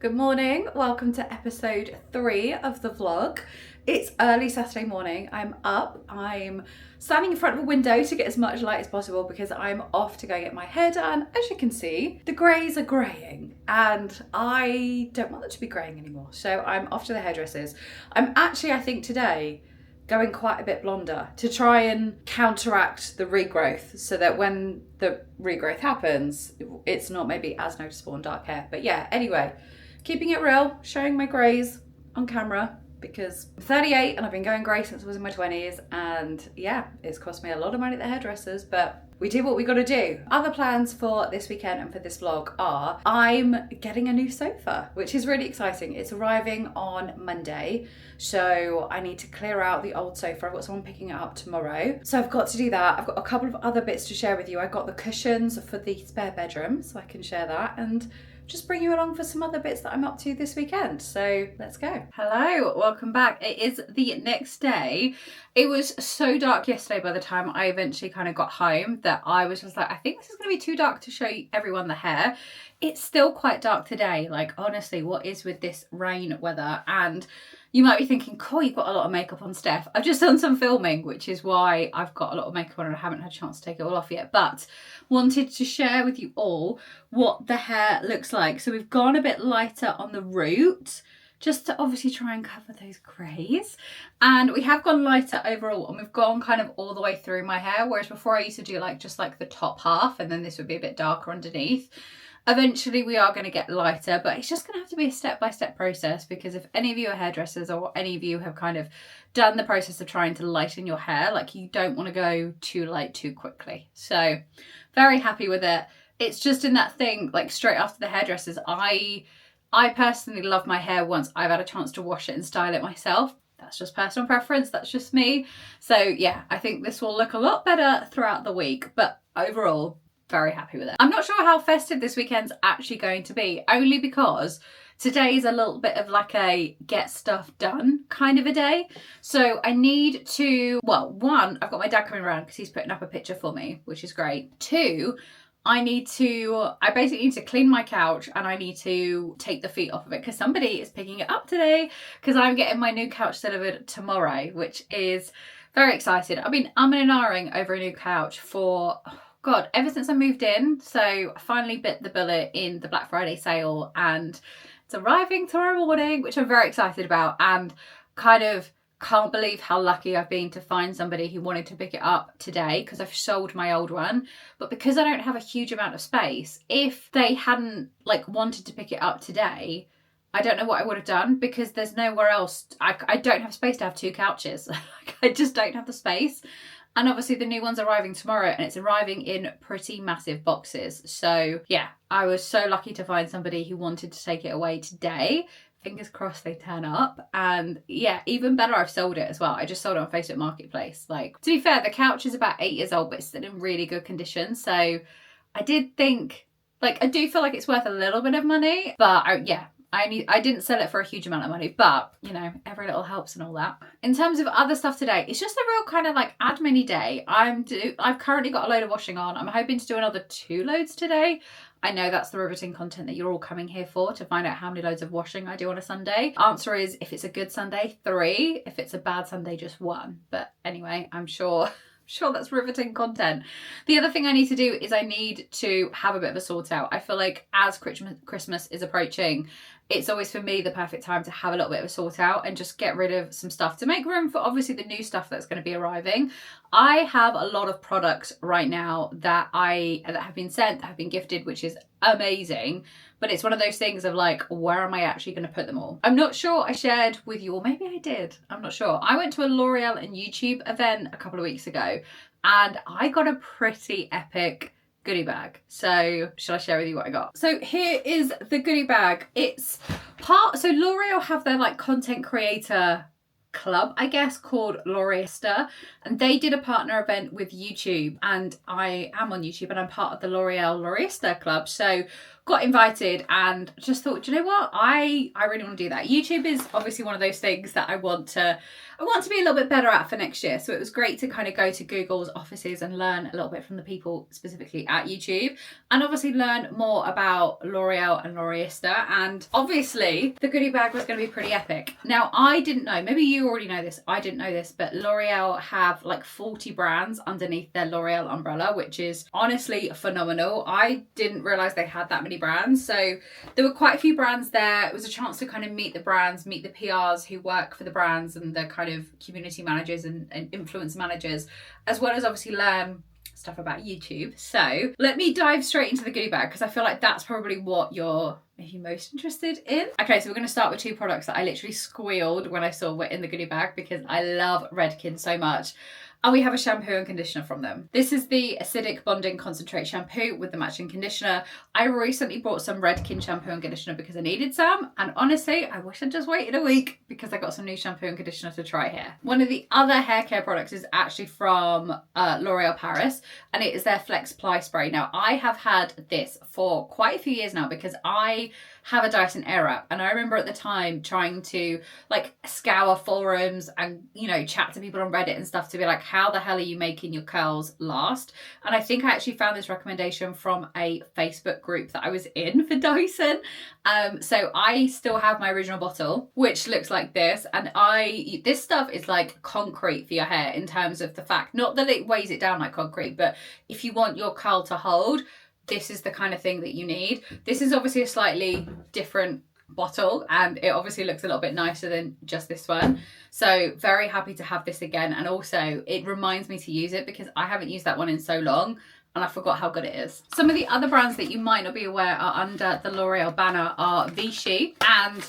Good morning, welcome to episode 3 of the vlog. It's early Saturday morning, I'm up, I'm standing in front of a window to get as much light as possible because I'm off to go get my hair done. As you can see, the greys are greying and I don't want them to be greying anymore. So I'm off to the hairdressers. I'm actually, I think today, going quite a bit blonder to try and counteract the regrowth so that when the regrowth happens, it's not maybe as noticeable in dark hair. But yeah, anyway, keeping it real, showing my greys on camera because I'm 38 and I've been going grey since I was in my 20s, and yeah, it's cost me a lot of money at the hairdressers, but we do what we gotta do. Other plans for this weekend and for this vlog are I'm getting a new sofa, which is really exciting. It's arriving on Monday, so I need to clear out the old sofa. I've got someone picking it up tomorrow, so I've got to do that. I've got a couple of other bits to share with you. I got the cushions for the spare bedroom, so I can share that and just bring you along for some other bits that I'm up to this weekend. So let's go. Hello, welcome back. It is the next day. It was so dark yesterday by the time I eventually kind of got home that I was just like, I think this is going to be too dark to show everyone the hair. It's still quite dark today. Like, honestly, what is with this rain weather? And you might be thinking, cool, you've got a lot of makeup on, Steph. I've just done some filming, which is why I've got a lot of makeup on and I haven't had a chance to take it all off yet, but wanted to share with you all what the hair looks like. So we've gone a bit lighter on the root, just to obviously try and cover those greys. And we have gone lighter overall, and we've gone kind of all the way through my hair, whereas before I used to do like just like the top half, and then this would be a bit darker underneath. Eventually we are going to get lighter, but it's just going to have to be a step-by-step process, because if any of you are hairdressers or any of you have kind of done the process of trying to lighten your hair, like, you don't want to go too light too quickly. So very happy with it. It's just in that thing, like straight after the hairdressers, I personally love my hair once I've had a chance to wash it and style it myself. That's just personal preference, that's just me. So yeah, I think this will look a lot better throughout the week, but overall, very happy with it. I'm not sure how festive this weekend's actually going to be, only because today's a little bit of like a get stuff done kind of a day. So I need to, well, one, I've got my dad coming around because he's putting up a picture for me, which is great. Two, I basically need to clean my couch and I need to take the feet off of it because somebody is picking it up today, because I'm getting my new couch delivered tomorrow, which is very excited. I've been umming and ahhing over a new couch for, God, ever since I moved in. So I finally bit the bullet in the Black Friday sale and it's arriving tomorrow morning, which I'm very excited about, and kind of can't believe how lucky I've been to find somebody who wanted to pick it up today, because I've sold my old one. But because I don't have a huge amount of space, if they hadn't like wanted to pick it up today, I don't know what I would have done, because there's nowhere else. I don't have space to have 2 couches. I just don't have the space. And obviously the new one's arriving tomorrow, and it's arriving in pretty massive boxes. So yeah, I was so lucky to find somebody who wanted to take it away today. Fingers crossed they turn up. And yeah, even better, I've sold it as well. I just sold it on Facebook Marketplace. Like, to be fair, the couch is about 8 years old, but it's still in really good condition. So I did think, like, I do feel like it's worth a little bit of money, but yeah. I didn't sell it for a huge amount of money, but you know, every little helps and all that. In terms of other stuff today, it's just a real kind of like admin-y day. I've currently got a load of washing on. I'm hoping to do another 2 loads today. I know that's the riveting content that you're all coming here for, to find out how many loads of washing I do on a Sunday. Answer is, if it's a good Sunday, 3. If it's a bad Sunday, just 1. But anyway, I'm sure that's riveting content. The other thing I need to do is I need to have a bit of a sort out. I feel like as Christmas is approaching, it's always for me the perfect time to have a little bit of a sort out and just get rid of some stuff to make room for obviously the new stuff that's going to be arriving. I have a lot of products right now that have been sent, that have been gifted, which is amazing. But it's one of those things of like, where am I actually going to put them all? I'm not sure I shared with you, or maybe I did. I'm not sure. I went to a L'Oreal and YouTube event a couple of weeks ago and I got a pretty epic goodie bag. So shall I share with you what I got? So here is the goodie bag. It's so L'Oreal have their like content creator club, I guess, called L'Orealista, and they did a partner event with YouTube, and I am on YouTube and I'm part of the L'Orealista club. So got invited and just thought, do you know what? I really want to do that. YouTube is obviously one of those things that I want to be a little bit better at for next year. So it was great to kind of go to Google's offices and learn a little bit from the people specifically at YouTube, and obviously learn more about L'Oreal and L'Orealista. And obviously the goodie bag was going to be pretty epic. Now, I didn't know, maybe you already know this, I didn't know this, but L'Oreal have like 40 brands underneath their L'Oreal umbrella, which is honestly phenomenal. I didn't realize they had that many brands. So there were quite a few brands there. It was a chance to kind of meet the brands, meet the PRs who work for the brands and the kind of community managers and influence managers, as well as obviously learn stuff about YouTube. So let me dive straight into the goodie bag, because I feel like that's probably what you're maybe most interested in. Okay, so we're going to start with two products that I literally squealed when I saw were in the goodie bag, because I love Redken so much. And we have a shampoo and conditioner from them. This is the Acidic Bonding Concentrate Shampoo with the matching conditioner. I recently bought some Redken shampoo and conditioner because I needed some. And honestly, I wish I'd just waited a week, because I got some new shampoo and conditioner to try here. One of the other hair care products is actually from L'Oreal Paris, and it is their Flex Ply Spray. Now, I have had this for quite a few years now, because I have a Dyson Airwrap, and I remember at the time trying to like scour forums and, you know, chat to people on Reddit and stuff to be like, how the hell are you making your curls last? And I think I actually found this recommendation from a Facebook group that I was in for Dyson. So I still have my original bottle, which looks like this, and this stuff is like concrete for your hair in terms of the fact, not that it weighs it down like concrete, but if you want your curl to hold, this is the kind of thing that you need. This is obviously a slightly different bottle, and it obviously looks a little bit nicer than just this one. So very happy to have this again. And also it reminds me to use it, because I haven't used that one in so long and I forgot how good it is. Some of the other brands that you might not be aware are under the L'Oreal banner are Vichy and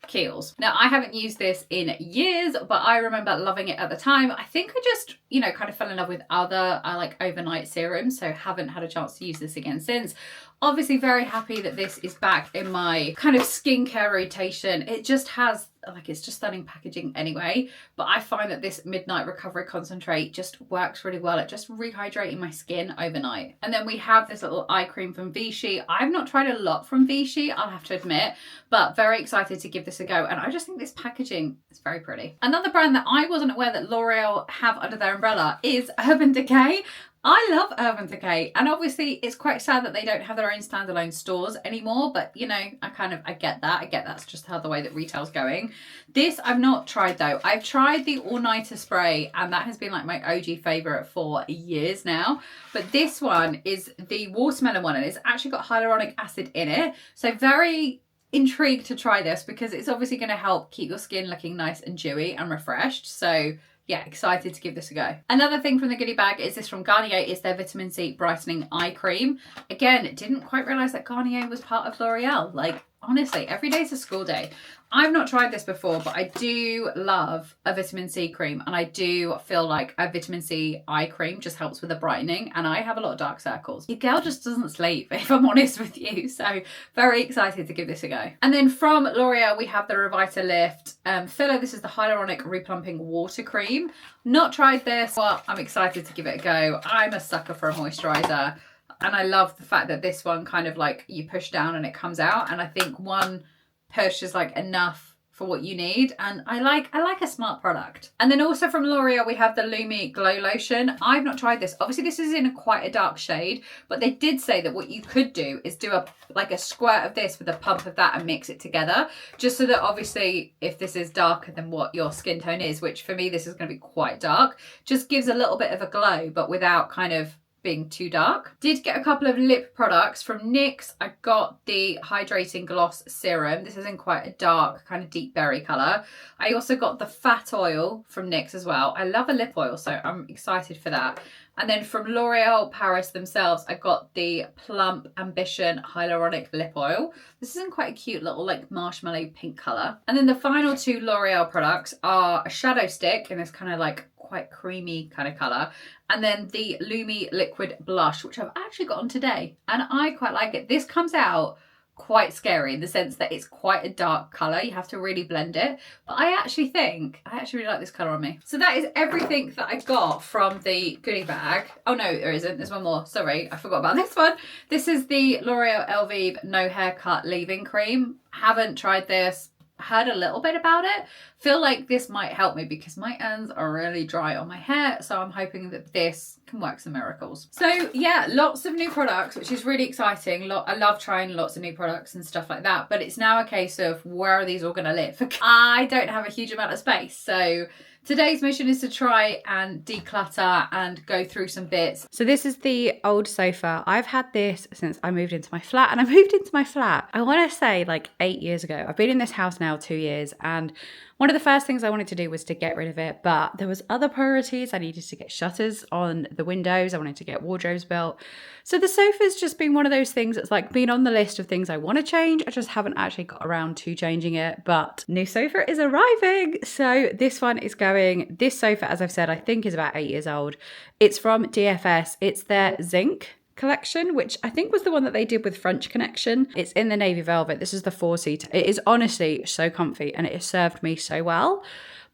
Kiehl's. Now, I haven't used this in years, but I remember loving it at the time. I think I just, you know, kind of fell in love with other like overnight serums, so haven't had a chance to use this again since. Obviously very happy that this is back in my kind of skincare rotation. It just has, like, it's just stunning packaging anyway, but I find that this Midnight Recovery Concentrate just works really well at just rehydrating my skin overnight. And then we have this little eye cream from Vichy. I've not tried a lot from Vichy, I'll have to admit, but very excited to give this a go. And I just think this packaging is very pretty. Another brand that I wasn't aware that L'Oreal have under their umbrella is Urban Decay. I love Urban Decay, and obviously it's quite sad that they don't have their own standalone stores anymore, but you know, I get that. I get that's just how the way that retail's going. This I've not tried though. I've tried the All-Nighter Spray, and that has been like my OG favourite for years now. But this one is the watermelon one, and it's actually got hyaluronic acid in it. So very intrigued to try this, because it's obviously going to help keep your skin looking nice and dewy and refreshed. So yeah, excited to give this a go. Another thing from the goodie bag is this from Garnier, is their Vitamin C Brightening Eye Cream. Again, didn't quite realise that Garnier was part of L'Oreal. Like, honestly, every day's a school day. I've not tried this before, but I do love a vitamin C cream, and I do feel like a vitamin C eye cream just helps with the brightening, and I have a lot of dark circles. Your girl just doesn't sleep, if I'm honest with you, so very excited to give this a go. And then from L'Oreal, we have the Revitalift filler. This is the Hyaluronic Replumping Water Cream. Not tried this, but I'm excited to give it a go. I'm a sucker for a moisturiser, and I love the fact that this one kind of like you push down and it comes out, and I think one push is like enough for what you need, and I like a smart product. And then also from L'Oreal we have the Lumi Glow Lotion. I've not tried this. Obviously this is in quite a dark shade, but they did say that what you could do is do a squirt of this with a pump of that and mix it together, just so that obviously if this is darker than what your skin tone is, which for me this is going to be quite dark, just gives a little bit of a glow but without kind of being too dark. Did get a couple of lip products from NYX. I got the Hydrating Gloss Serum. This is in quite a dark kind of deep berry colour. I also got the Fat Oil from NYX as well. I love a lip oil, so I'm excited for that. And then from L'Oreal Paris themselves, I got the Plump Ambition Hyaluronic Lip Oil. This is in quite a cute little like marshmallow pink colour. And then the final two L'Oreal products are a shadow stick in this kind of like quite creamy kind of colour, and then the Lumi Liquid Blush, which I've actually got on today, and I quite like it. This comes out quite scary in the sense that it's quite a dark colour. You have to really blend it. But I actually really like this colour on me. So that is everything that I got from the goodie bag. Oh no, there isn't. There's one more. Sorry, I forgot about this one. This is the L'Oreal Elvive No Haircut Leave-In Cream. Haven't tried this. Heard a little bit about it. Feel like this might help me because my ends are really dry on my hair, so I'm hoping that this can work some miracles. So yeah, lots of new products, which is really exciting. I love trying lots of new products and stuff like that, but it's now a case of where are these all going to live? I don't have a huge amount of space, so today's mission is to try and declutter and go through some bits. So this is the old sofa. I've had this since I moved into my flat, and I moved into my flat, I want to say like 8 years ago. I've been in this house now 2 years, and one of the first things I wanted to do was to get rid of it, but there was other priorities. I needed to get shutters on the windows. I wanted to get wardrobes built. So the sofa's just been one of those things that's like been on the list of things I want to change. I just haven't actually got around to changing it, but new sofa is arriving. So this one is going, this sofa, as I've said, I think is about 8 years old. It's from DFS. It's their zinc collection, which I think was the one that they did with French Connection. It's in the navy velvet. This is the 4-seater. It is honestly so comfy and it has served me so well,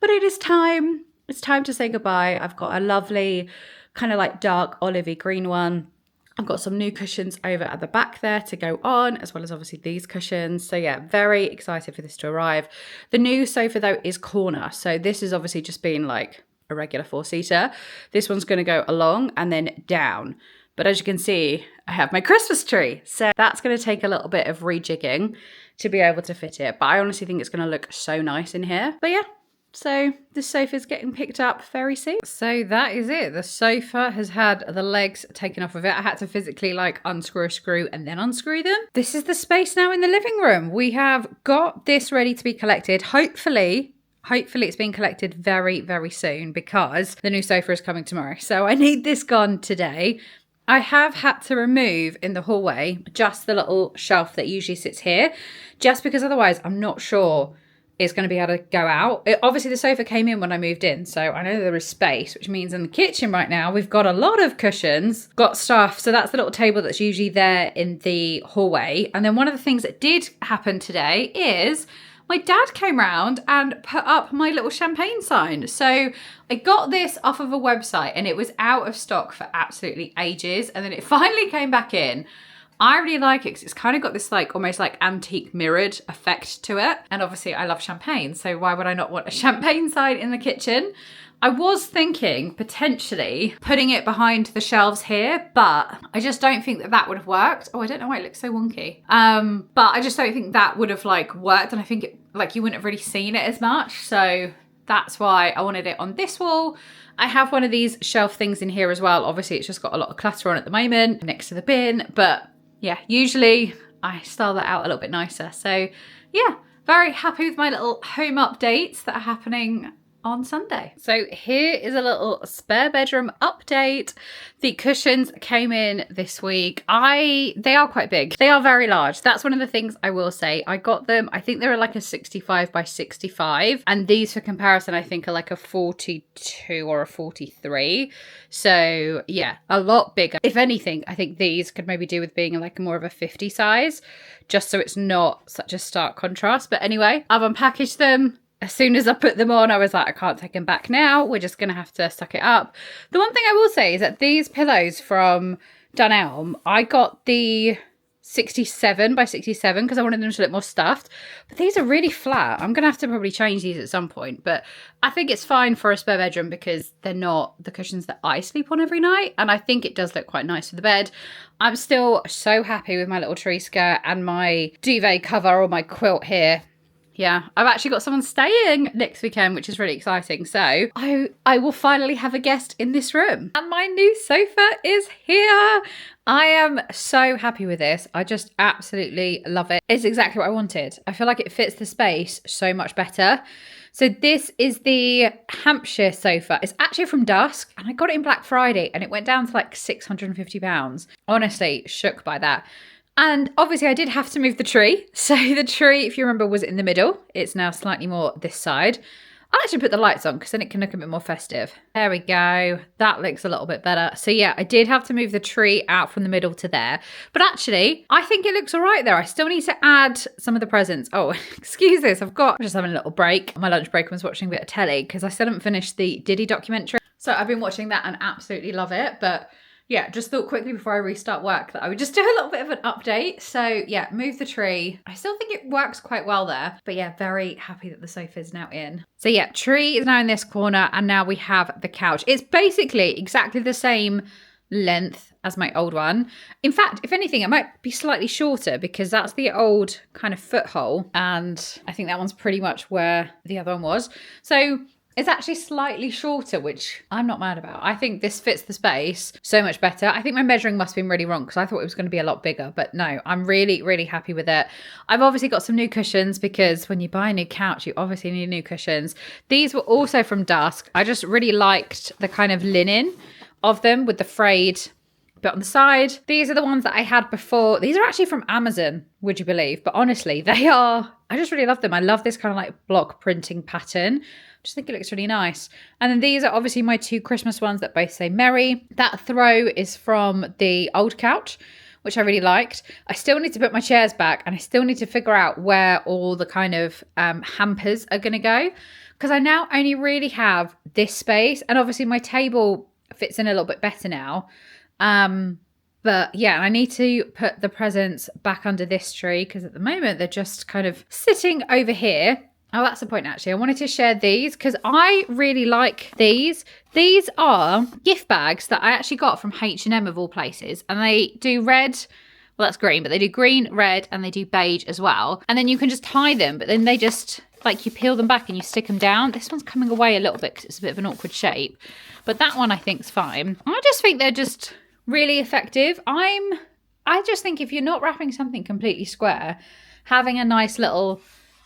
but it is time. It's time to say goodbye. I've got a lovely kind of like dark olivey green one. I've got some new cushions over at the back there to go on, as well as obviously these cushions. So yeah, very excited for this to arrive. The new sofa though is corner. So this has obviously just been like a regular 4-seater. This one's going to go along and then down. But as you can see, I have my Christmas tree. So that's going to take a little bit of rejigging to be able to fit it. But I honestly think it's going to look so nice in here. But yeah, so the sofa's getting picked up very soon. So that is it. The sofa has had the legs taken off of it. I had to physically like unscrew a screw and then unscrew them. This is the space now in the living room. We have got this ready to be collected. Hopefully it's being collected very, very soon because the new sofa is coming tomorrow. So I need this gone today. I have had to remove in the hallway just the little shelf that usually sits here, just because otherwise I'm not sure it's going to be able to go out. Obviously the sofa came in when I moved in, so I know there is space, which means in the kitchen right now we've got a lot of cushions, got stuff. So that's the little table that's usually there in the hallway. And then one of the things that did happen today is my dad came round and put up my little champagne sign. So I got this off of a website and it was out of stock for absolutely ages. And then it finally came back in. I really like it because it's kind of got this like almost like antique mirrored effect to it. And obviously I love champagne. So why would I not want a champagne sign in the kitchen? I was thinking potentially putting it behind the shelves here, but I just don't think that that would have worked. Oh, I don't know why it looks so wonky. But I just don't think that would have like worked. And I think it, like you wouldn't have really seen it as much. So that's why I wanted it on this wall. I have one of these shelf things in here as well. Obviously it's just got a lot of clutter on at the moment next to the bin, but yeah, usually I style that out a little bit nicer. So yeah, very happy with my little home updates that are happening on Sunday. So here is a little spare bedroom update. The cushions came in this week. They are quite big. They are very large. That's one of the things I will say. I got them, I think they were like a 65 by 65. And these for comparison, I think are like a 42 or a 43. So yeah, a lot bigger. If anything, I think these could maybe do with being like more of a 50 size, just so it's not such a stark contrast. But anyway, I've unpackaged them. As soon as I put them on, I was like, I can't take them back now. We're just going to have to suck it up. The one thing I will say is that these pillows from Dunelm, I got the 67 by 67 because I wanted them to look more stuffed. But these are really flat. I'm going to have to probably change these at some point. But I think it's fine for a spare bedroom because they're not the cushions that I sleep on every night. And I think it does look quite nice for the bed. I'm still so happy with my little tree skirt and my duvet cover or my quilt here. Yeah, I've actually got someone staying next weekend, which is really exciting. So I will finally have a guest in this room. And my new sofa is here. I am so happy with this. I just absolutely love it. It's exactly what I wanted. I feel like it fits the space so much better. So this is the Hampshire sofa. It's actually from Dusk and I got it in Black Friday and it went down to like £650. Honestly, shook by that. And obviously I did have to move the tree. So the tree, if you remember, was in the middle. It's now slightly more this side. I'll actually put the lights on because then it can look a bit more festive. There we go. That looks a little bit better. So yeah, I did have to move the tree out from the middle to there. But actually, I think it looks all right there. I still need to add some of the presents. Oh, excuse this. I'm just having a little break. My lunch break, I was watching a bit of telly because I still haven't finished the Diddy documentary. So I've been watching that and absolutely love it. But yeah, just thought quickly before I restart work that I would just do a little bit of an update. So yeah, move the tree. I still think it works quite well there. But yeah, very happy that the sofa is now in. So yeah, tree is now in this corner and now we have the couch. It's basically exactly the same length as my old one. In fact, if anything, it might be slightly shorter because that's the old kind of foothole. And I think that one's pretty much where the other one was. So it's actually slightly shorter, which I'm not mad about. I think this fits the space so much better. I think my measuring must have been really wrong because I thought it was going to be a lot bigger. But no, I'm really, really happy with it. I've obviously got some new cushions because when you buy a new couch, you obviously need new cushions. These were also from Dusk. I just really liked the kind of linen of them with the frayed bit on the side. These are the ones that I had before. These are actually from Amazon, would you believe? But honestly, I just really love them. I love this kind of like block printing pattern. Just think it looks really nice. And then these are obviously my two Christmas ones that both say Merry. That throw is from the old couch, which I really liked. I still need to put my chairs back and I still need to figure out where all the kind of hampers are going to go because I now only really have this space and obviously my table fits in a little bit better now. But yeah, I need to put the presents back under this tree because at the moment they're just kind of sitting over here. Oh, that's the point actually. I wanted to share these because I really like these. These are gift bags that I actually got from H&M of all places. And they do red, well that's green, but they do green, red, and they do beige as well. And then you can just tie them, but then they just, like you peel them back and you stick them down. This one's coming away a little bit because it's a bit of an awkward shape. But that one I think's fine. I just think they're just really effective. I just think if you're not wrapping something completely square, having a nice little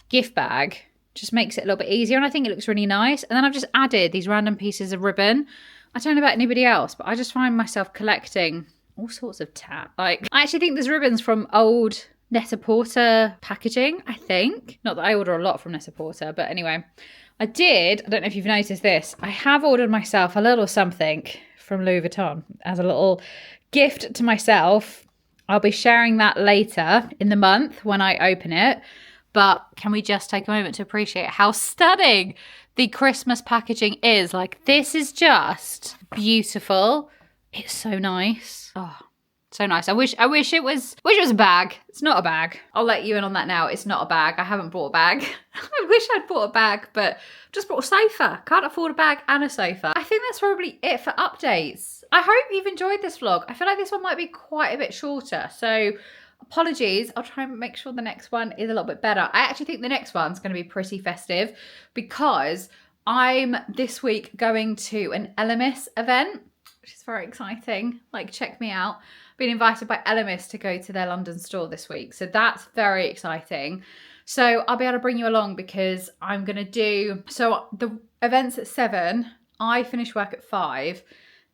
gift bag just makes it a little bit easier and I think it looks really nice. And then I've just added these random pieces of ribbon. I don't know about anybody else, but I just find myself collecting all sorts of tat. Like, I actually think there's ribbons from old Net-a-Porter packaging, I think. Not that I order a lot from Net-a-Porter, but anyway. I don't know if you've noticed this, I have ordered myself a little something from Louis Vuitton as a little gift to myself. I'll be sharing that later in the month when I open it. But can we just take a moment to appreciate how stunning the Christmas packaging is? Like, this is just beautiful. It's so nice. Oh, so nice. I wish it was a bag. It's not a bag. I'll let you in on that now. It's not a bag. I haven't bought a bag. I wish I'd bought a bag, but just bought a sofa. Can't afford a bag and a sofa. I think that's probably it for updates. I hope you've enjoyed this vlog. I feel like this one might be quite a bit shorter. So apologies, I'll try and make sure the next one is a little bit better. I actually think the next one's going to be pretty festive because I'm this week going to an Elemis event, which is very exciting. Like, check me out. Been invited by Elemis to go to their London store this week. So that's very exciting. So I'll be able to bring you along because I'm going to do, so the event's at 7. I finish work at 5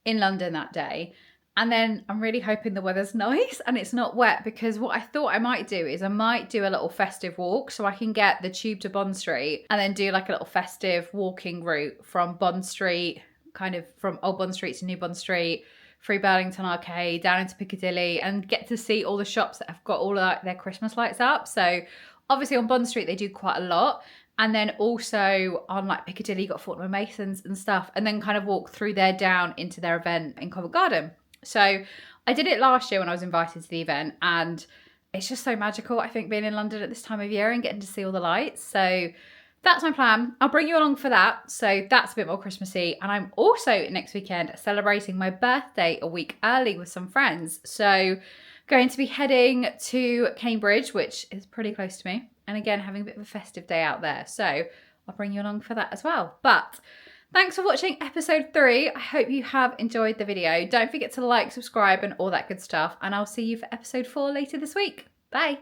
in London that day. And then I'm really hoping the weather's nice and it's not wet because what I thought I might do is I might do a little festive walk so I can get the tube to Bond Street and then do like a little festive walking route from Bond Street, kind of from Old Bond Street to New Bond Street, through Burlington Arcade, down into Piccadilly and get to see all the shops that have got all of their Christmas lights up. So obviously on Bond Street they do quite a lot. And then also on like Piccadilly, you got Fortnum & Masons and stuff, and then kind of walk through there down into their event in Covent Garden. So I did it last year when I was invited to the event and it's just so magical, I think, being in London at this time of year and getting to see all the lights. So that's my plan. I'll bring you along for that. So that's a bit more Christmassy. And I'm also next weekend celebrating my birthday a week early with some friends. So going to be heading to Cambridge, which is pretty close to me. And again, having a bit of a festive day out there. So I'll bring you along for that as well. But thanks for watching episode 3. I hope you have enjoyed the video. Don't forget to like, subscribe and all that good stuff. And I'll see you for episode 4 later this week. Bye.